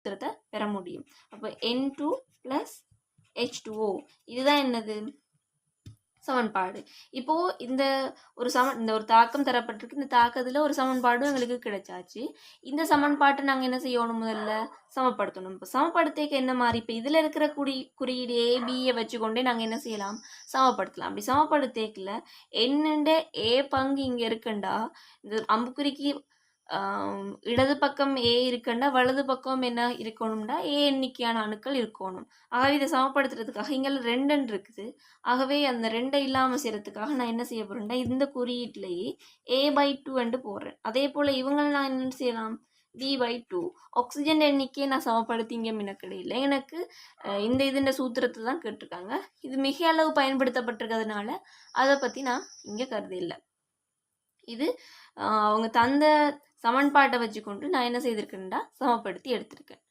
சூத்திரத்தை பெற முடியும். அப்போ N2 + H2O இதுதான் என்னது சமன்பாடு. இப்போ இந்த ஒரு தாக்கம் தரப்பட்டிருக்கு. இந்த தாக்கத்துல ஒரு சமன்பாடும் எங்களுக்கு கிடைச்சாச்சு. இந்த சமன்பாட்டை நாங்க என்ன செய்யணும், முதல்ல சமப்படுத்தணும். இப்போ சமப்படுத்திக்க என்ன மாதிரி, இப்போ இதுல இருக்கிற குறியீடு ABயை வச்சுக்கொண்டே நாங்க என்ன செய்யலாம், சமப்படுத்தலாம். அப்படி சமப்படுத்திக்கல என்னென்ன A பங்கு இங்க இருக்குண்டா, இந்த அம்புக்குறிக்கு இடது பக்கம் A இருக்குண்டா வலது பக்கம் என்ன இருக்கணும்டா A எண்ணிக்கையான அணுக்கள் இருக்கணும். ஆகவே இதை சமப்படுத்துறதுக்காக இங்கே 2 இருக்குது. ஆகவே அந்த 2 இல்லாமல் செய்யறதுக்காக நான் என்ன செய்ய போறேன்டா, இந்த குறியீட்டிலேயே A/2 என்று போடுறேன். அதே போல இவங்களை நான் என்ன செய்யலாம், B/2. ஆக்சிஜன் எண்ணிக்கையை நான் சமப்படுத்தி இங்கே மினக்கடையில் எனக்கு இந்த சூத்திரத்தை தான் கேட்டிருக்காங்க. இது மிக அளவு பயன்படுத்தப்பட்டிருக்கிறதுனால அதை பற்றி நான் இங்கே கருதில்லை. இது அவங்க தந்த சமன்பாட்டை வச்சுக்கொண்டு நான் என்ன செய்திருக்கேன்டா, சமப்படுத்தி எடுத்திருக்கேன்.